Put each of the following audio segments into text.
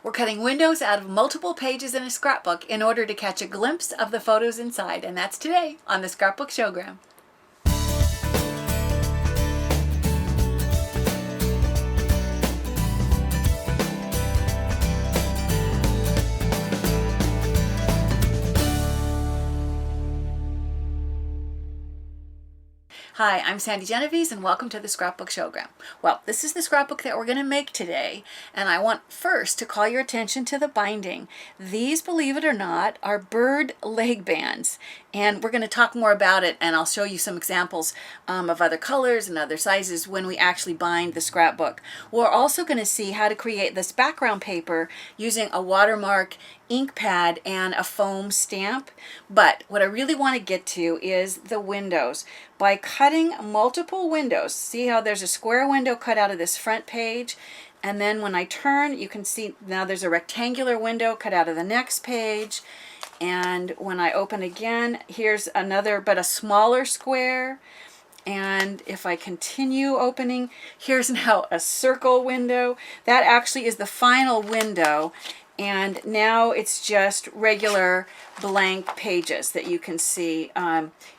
We're cutting windows out of multiple pages in a scrapbook in order to catch a glimpse of the photos inside, and that's today on the Scrapbook Showgram. Hi, I'm Sandi Genovese and welcome to the Scrapbook Showgram. Well, this is the scrapbook that we're going to make today, and I want first to call your attention to the binding. These, believe it or not, are bird leg bands, and we're going to talk more about it, and I'll show you some examples of other colors and other sizes when we actually bind the scrapbook. We're also going to see how to create this background paper using a watermark, ink pad, and a foam stamp. But what I really want to get to is the windows. By cutting multiple windows, see how there's a square window cut out of this front page, and then when I turn, you can see now there's a rectangular window cut out of the next page, and when I open again, here's another but a smaller square. And if I continue opening, here's now a circle window. That actually is the final window. And now it's just regular blank pages that you can see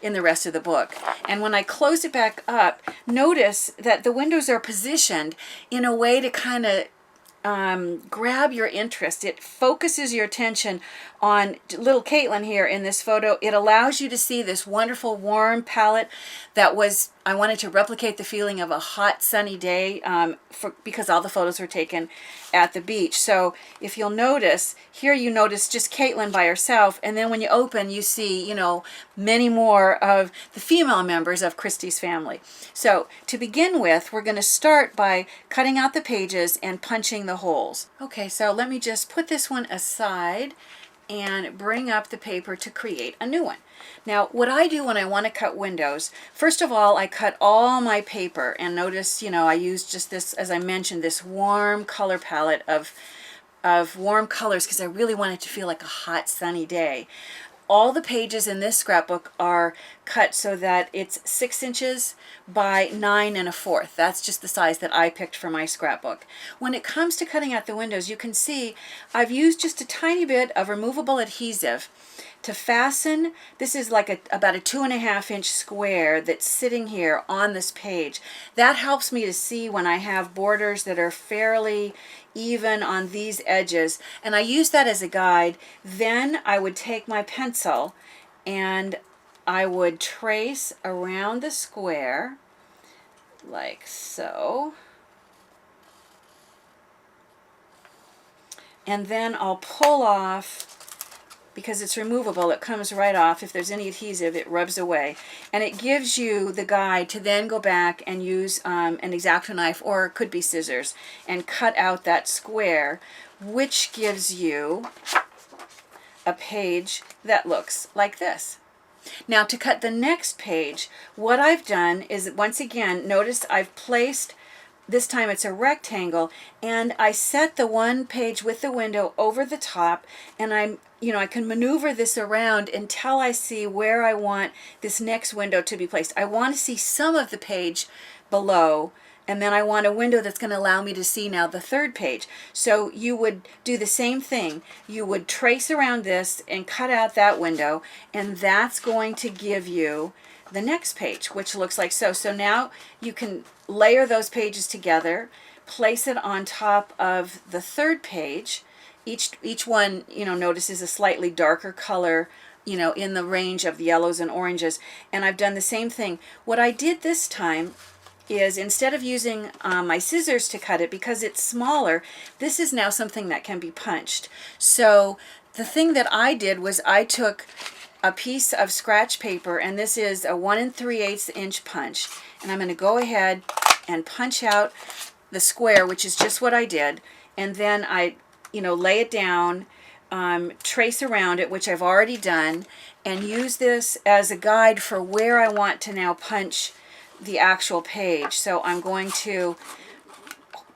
in the rest of the book. And when I close it back up, notice that the windows are positioned in a way to kind of grab your interest. It focuses your attention on little Caitlin here in this photo. It allows you to see this wonderful warm palette that was, I wanted to replicate the feeling of a hot sunny day because all the photos were taken at the beach. So if you'll notice, here you notice just Caitlin by herself, and then when you open you see, you know, many more of the female members of Christy's family. So to begin with, we're going to start by cutting out the pages and punching the holes. Okay, so let me just put this one aside and bring up the paper to create a new one. Now, what I do when I want to cut windows, first of all, I cut all my paper, and notice, you know, I use just this, as I mentioned, this warm color palette of warm colors because I really want it to feel like a hot sunny day. All the pages in this scrapbook are cut so that it's 6 inches by 9 1/4. That's just the size that I picked for my scrapbook. When it comes to cutting out the windows, you can see I've used just a tiny bit of removable adhesive to fasten. This is like about a 2.5 inch square that's sitting here on this page. That helps me to see when I have borders that are fairly even on these edges, and I use that as a guide. Then I would take my pencil and I would trace around the square like so, and then I'll pull off. Because it's removable, it comes right off. If there's any adhesive, it rubs away. And it gives you the guide to then go back and use an X-Acto knife, or it could be scissors, and cut out that square, which gives you a page that looks like this. Now to cut the next page, what I've done is, once again, notice I've placed, this time it's a rectangle, and I set the one page with the window over the top, and I can maneuver this around until I see where I want this next window to be placed. I want to see some of the page below, and then I want a window that's going to allow me to see now the third page. So you would do the same thing. You would trace around this and cut out that window, and that's going to give you the next page, which looks like so. So now you can layer those pages together, place it on top of the third page. Each one, notice is a slightly darker color, in the range of the yellows and oranges. And I've done the same thing. What I did this time is, instead of using my scissors to cut it, because it's smaller, this is now something that can be punched. So the thing that I did was I took a piece of scratch paper, and this is a 1 3/8 inch punch, and I'm going to go ahead and punch out the square, which is just what I did, and then I lay it down, trace around it, which I've already done, and use this as a guide for where I want to now punch the actual page. So I'm going to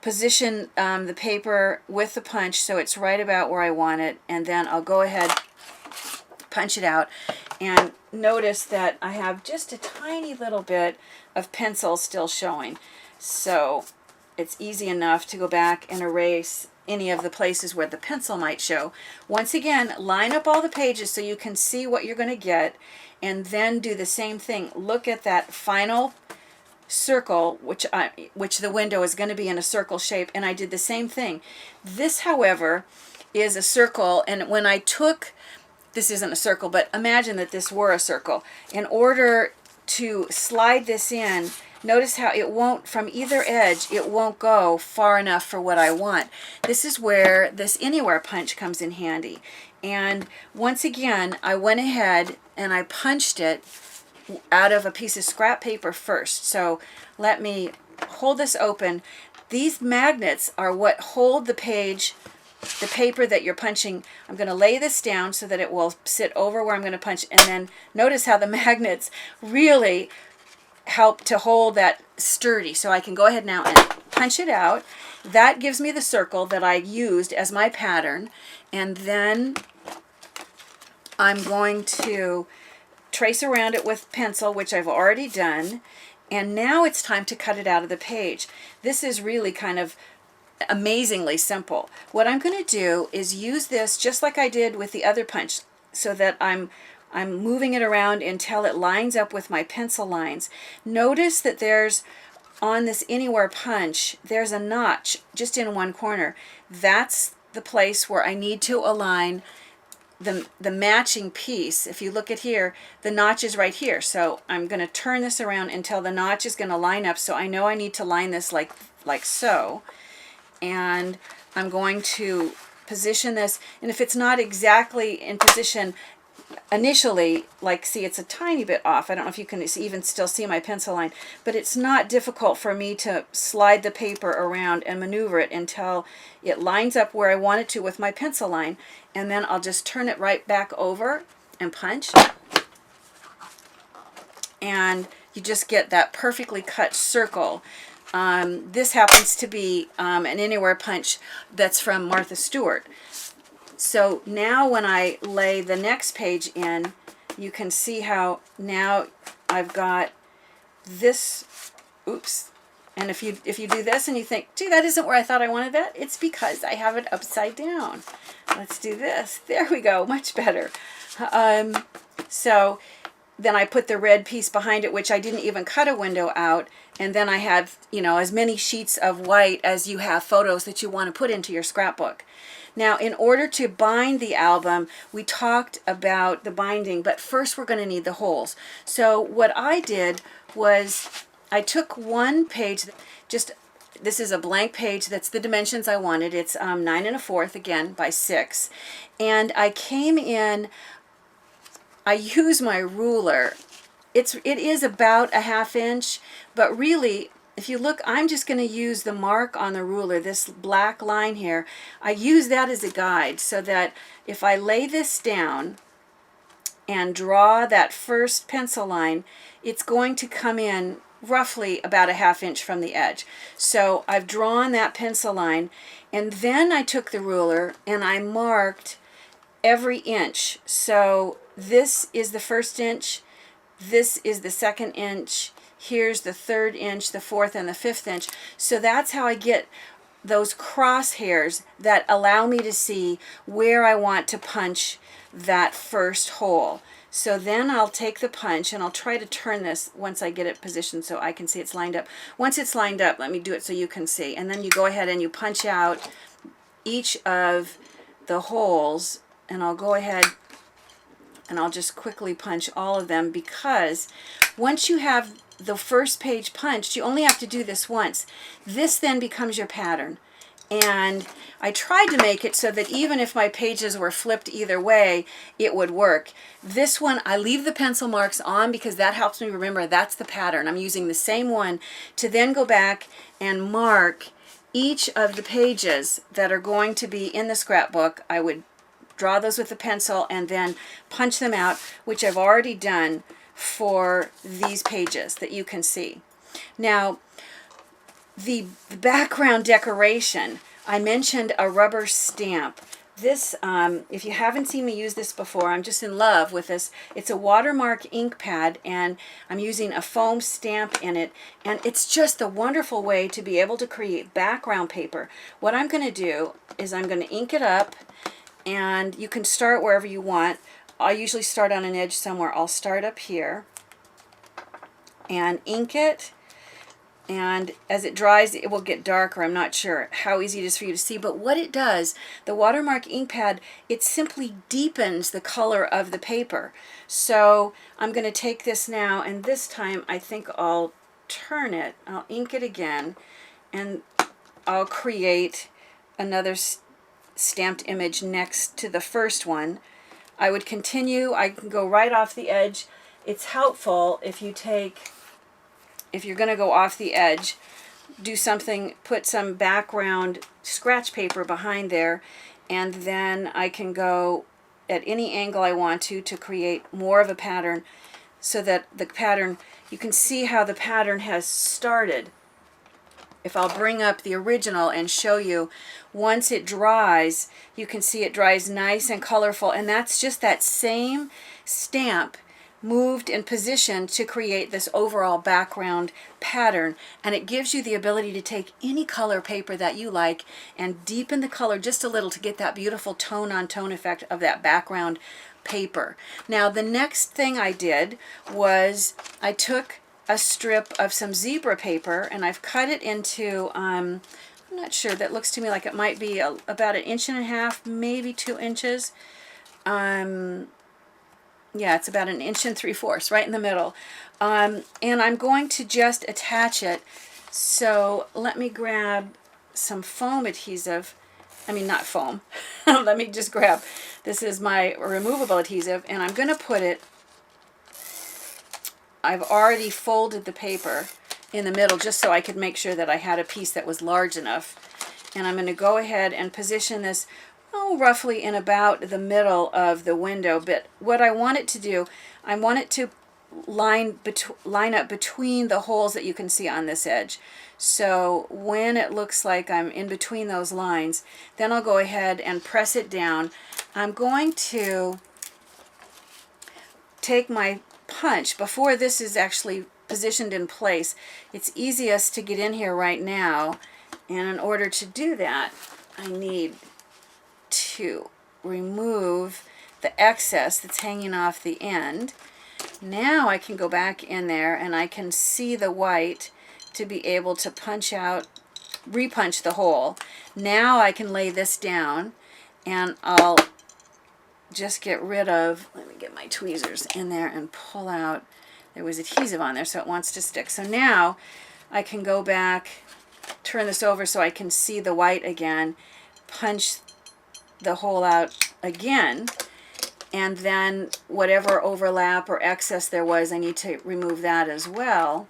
position the paper with the punch so it's right about where I want it, and then I'll go ahead, punch it out, and notice that I have just a tiny little bit of pencil still showing. So it's easy enough to go back and erase any of the places where the pencil might show. Once again, line up all the pages so you can see what you're going to get, and then do the same thing. Look at that final circle, which the window is going to be in a circle shape, and I did the same thing. This, however, is a circle, and when I took, this isn't a circle, but imagine that this were a circle. In order to slide this in, notice how it won't, from either edge, it won't go far enough for what I want. This is where this anywhere punch comes in handy. And once again, I went ahead and I punched it out of a piece of scrap paper first. So let me hold this open. These magnets are what hold the page, the paper that you're punching. I'm going to lay this down so that it will sit over where I'm going to punch, and then notice how the magnets really help to hold that sturdy. So I can go ahead now and punch it out. That gives me the circle that I used as my pattern, and then I'm going to trace around it with pencil, which I've already done, and now it's time to cut it out of the page. This is really kind of amazingly simple. What I'm going to do is use this just like I did with the other punch, so that I'm moving it around until it lines up with my pencil lines. Notice that there's, on this anywhere punch, there's a notch just in one corner. That's the place where I need to align the matching piece. If you look at here, the notch is right here. So I'm going to turn this around until the notch is going to line up. So I know I need to line this like so. And I'm going to position this. And if it's not exactly in position initially, like, see, it's a tiny bit off. I don't know if you can even still see my pencil line, but it's not difficult for me to slide the paper around and maneuver it until it lines up where I want it to with my pencil line, and then I'll just turn it right back over and punch, and you just get that perfectly cut circle. This happens to be an anywhere punch that's from Martha Stewart. So now when I lay the next page in, you can see how now I've got this, oops. And if you do this and you think, gee, that isn't where I thought I wanted that, it's because I have it upside down. Let's do this. There we go, much better. So then I put the red piece behind it, which I didn't even cut a window out. And then I have, as many sheets of white as you have photos that you want to put into your scrapbook. Now, in order to bind the album, we talked about the binding, but first we're going to need the holes. So what I did was I took one page, this is a blank page, that's the dimensions I wanted. It's 9 1/4, again, by 6. And I came in, I use my ruler. It is about a 1/2 inch, but really, if you look, I'm just going to use the mark on the ruler, this black line here. I use that as a guide so that if I lay this down and draw that first pencil line, it's going to come in roughly about a 1/2 inch from the edge. So I've drawn that pencil line, and then I took the ruler and I marked every inch. So this is the first inch, this is the second inch, here's the 3rd inch, the 4th, and the 5th inch. So that's how I get those crosshairs that allow me to see where I want to punch that first hole. So then I'll take the punch, and I'll try to turn this once I get it positioned so I can see it's lined up. Once it's lined up, let me do it so you can see. And then you go ahead and you punch out each of the holes, and I'll go ahead and I'll just quickly punch all of them, because once you have the first page punched, you only have to do this once. This then becomes your pattern. And I tried to make it so that even if my pages were flipped either way, it would work. This one, I leave the pencil marks on because that helps me remember that's the pattern. I'm using the same one to then go back and mark each of the pages that are going to be in the scrapbook. I would draw those with a pencil and then punch them out, which I've already done for these pages that you can see. Now, the background decoration, I mentioned a rubber stamp. This, if you haven't seen me use this before, I'm just in love with this. It's a watermark ink pad, and I'm using a foam stamp in it, and it's just a wonderful way to be able to create background paper. What I'm going to do is I'm going to ink it up, and you can start wherever you want. I usually start on an edge somewhere. I'll start up here and ink it. And as it dries, it will get darker. I'm not sure how easy it is for you to see, but what it does, the watermark ink pad, it simply deepens the color of the paper. So I'm going to take this now, and this time I think I'll turn it. I'll ink it again, and I'll create another stamped image next to the first one. I would continue. I can go right off the edge. It's helpful if you're going to go off the edge, do something, put some background scratch paper behind there, and then I can go at any angle I want to create more of a pattern, so that the pattern, you can see how the pattern has started. If I'll bring up the original and show you, once it dries, you can see it dries nice and colorful, and that's just that same stamp moved and positioned to create this overall background pattern. And it gives you the ability to take any color paper that you like and deepen the color just a little to get that beautiful tone on tone effect of that background paper. Now the next thing I did was I took a strip of some zebra paper and I've cut it into I'm not sure, that looks to me like it might be about 1.5 inches, maybe 2 inches. Yeah, it's about 1 3/4 inches, right in the middle. And I'm going to just attach it. So let me grab some foam adhesive. I mean, not foam. Let me just grab, this is my removable adhesive, and I'm going to put it, I've already folded the paper in the middle just so I could make sure that I had a piece that was large enough. And I'm going to go ahead and position this roughly in about the middle of the window. But what I want it to do, I want it to line up between the holes that you can see on this edge. So when it looks like I'm in between those lines, then I'll go ahead and press it down. I'm going to take my punch before this is actually positioned in place. It's easiest to get in here right now, and in order to do that, I need to remove the excess that's hanging off the end. Now I can go back in there and I can see the white to be able to punch out, repunch the hole. Now I can lay this down, and I'll just get rid of, let me get my tweezers in there and pull out, there was adhesive on there so it wants to stick. So now I can go back, turn this over so I can see the white again, punch the hole out again, and then whatever overlap or excess there was, I need to remove that as well.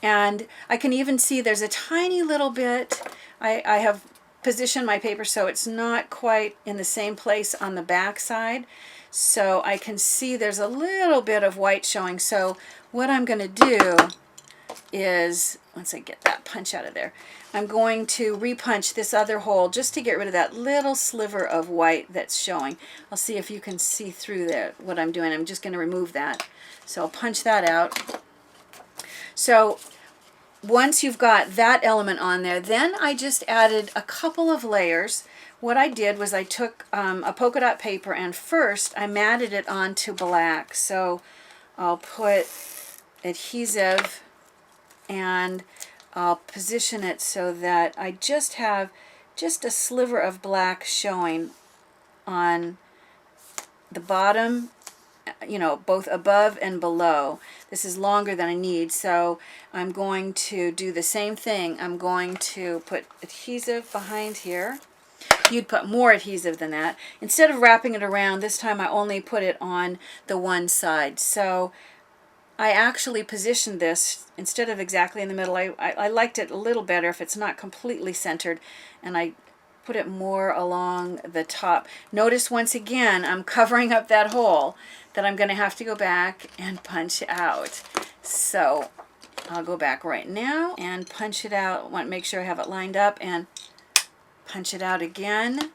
And I can even see there's a tiny little bit, I have positioned my paper so it's not quite in the same place on the back side, so I can see there's a little bit of white showing. So what I'm going to do is, once I get that punch out of there, I'm going to repunch this other hole just to get rid of that little sliver of white that's showing. I'll see if you can see through there what I'm doing. I'm just going to remove that. So I'll punch that out. So once you've got that element on there, then I just added a couple of layers. What I did was I took a polka dot paper, and first I matted it onto black. So I'll put adhesive and I'll position it so that I just have just a sliver of black showing on the bottom, you know, both above and below. This is longer than I need, so I'm going to do the same thing. I'm going to put adhesive behind here. You'd put more adhesive than that. Instead of wrapping it around, this time I only put it on the one side. So I actually positioned this, instead of exactly in the middle, I liked it a little better if it's not completely centered, and I put it more along the top. Notice once again I'm covering up that hole that I'm going to have to go back and punch out. So I'll go back right now and punch it out. I want to make sure I have it lined up and punch it out again.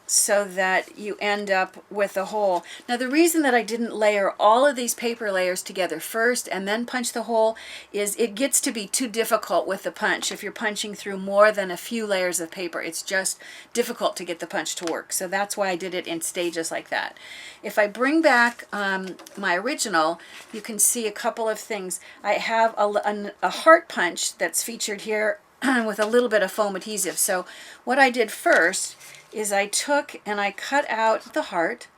so that you end up with a hole. Now the reason that I didn't layer all of these paper layers together first and then punch the hole is it gets to be too difficult with the punch. If you're punching through more than a few layers of paper, it's just difficult to get the punch to work. So that's why I did it in stages like that. If I bring back my original, you can see a couple of things. I have a heart punch that's featured here with a little bit of foam adhesive. So what I did first is I took and I cut out the heart,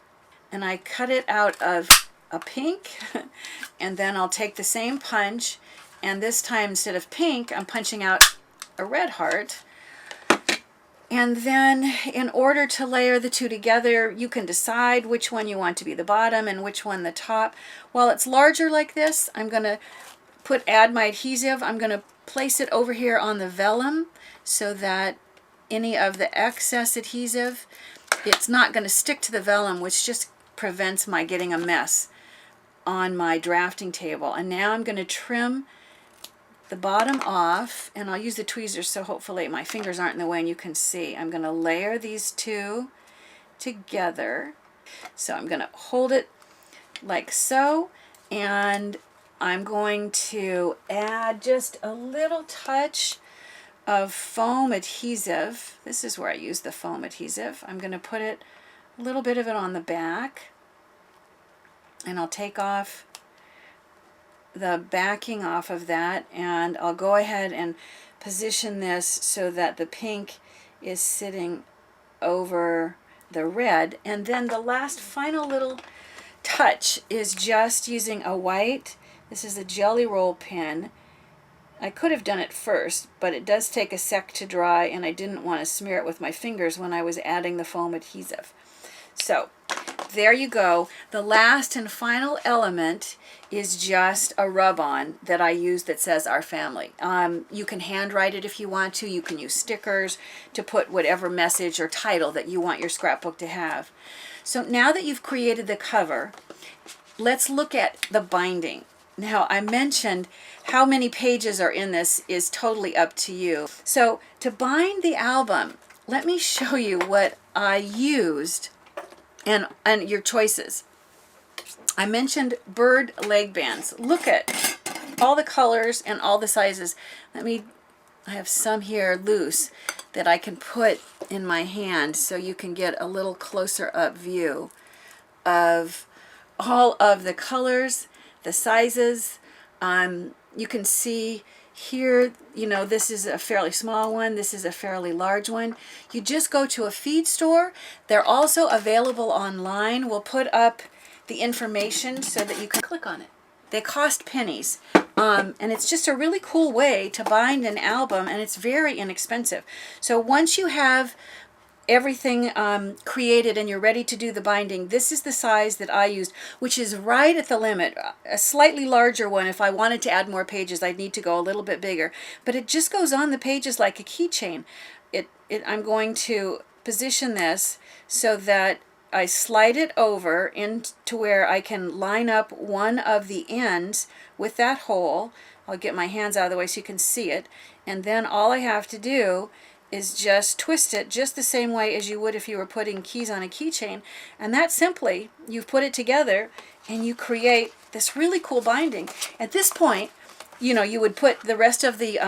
and I cut it out of a pink, and then I'll take the same punch, and this time instead of pink I'm punching out a red heart. And then in order to layer the two together, you can decide which one you want to be the bottom and which one the top. While it's larger like this, I'm going to add my adhesive. I'm going to place it over here on the vellum so that any of the excess adhesive, it's not going to stick to the vellum, which just prevents my getting a mess on my drafting table. And now I'm going to trim the bottom off, and I'll use the tweezers so hopefully my fingers aren't in the way and you can see. I'm going to layer these two together. So I'm going to hold it like so, and I'm going to add just a little touch of foam adhesive. This is where I use the foam adhesive. I'm going to put a little bit of it on the back, and I'll take off the backing off of that, and I'll go ahead and position this so that the pink is sitting over the red. And then the last final little touch is just using a white, this is a Jelly Roll pen. I could have done it first, but it does take a sec to dry, and I didn't want to smear it with my fingers when I was adding the foam adhesive. So there you go. The last and final element is just a rub-on that I use that says Our Family. You can handwrite it if you want to. You can use stickers to put whatever message or title that you want your scrapbook to have. So now that you've created the cover, let's look at the binding. Now, I mentioned how many pages are in this is totally up to you. So to bind the album, let me show you what I used and your choices. I mentioned bird leg bands. Look at all the colors and all the sizes. I have some here loose that I can put in my hand so you can get a little closer up view of all of the colors, the sizes. You can see here, this is a fairly small one. This is a fairly large one. You just go to a feed store. They're also available online. We'll put up the information so that you can click on it. They cost pennies. And it's just a really cool way to bind an album, and it's very inexpensive. So once you have everything created and you're ready to do the binding, this is the size that I used, which is right at the limit. A slightly larger one, if I wanted to add more pages, I'd need to go a little bit bigger. But it just goes on the pages like a keychain. I'm going to position this so that I slide it over into where I can line up one of the ends with that hole. I'll get my hands out of the way so you can see it. And then all I have to do is just twist it just the same way as you would if you were putting keys on a keychain. And that simply, you've put it together and you create this really cool binding. At this point, you would put the rest of the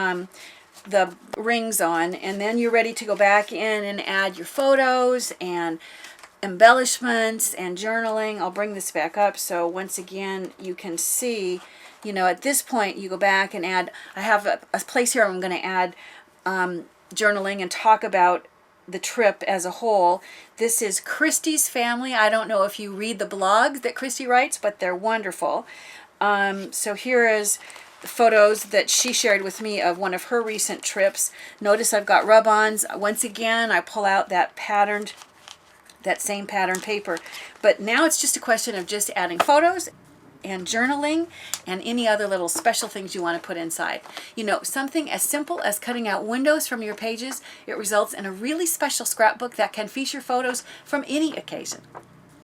rings on, and then you're ready to go back in and add your photos and embellishments and journaling. I'll bring this back up so once again you can see, at this point you go back and add, I have a place here I'm going to add journaling and talk about the trip as a whole. This is Christy's family. I don't know if you read the blogs that Christy writes, but they're wonderful. So here is the photos that she shared with me of one of her recent trips. Notice I've got rub-ons. Once again, I pull out that same pattern paper. But now it's just a question of just adding photos and journaling and any other little special things you want to put inside. Something as simple as cutting out windows from your pages, it results in a really special scrapbook that can feature photos from any occasion.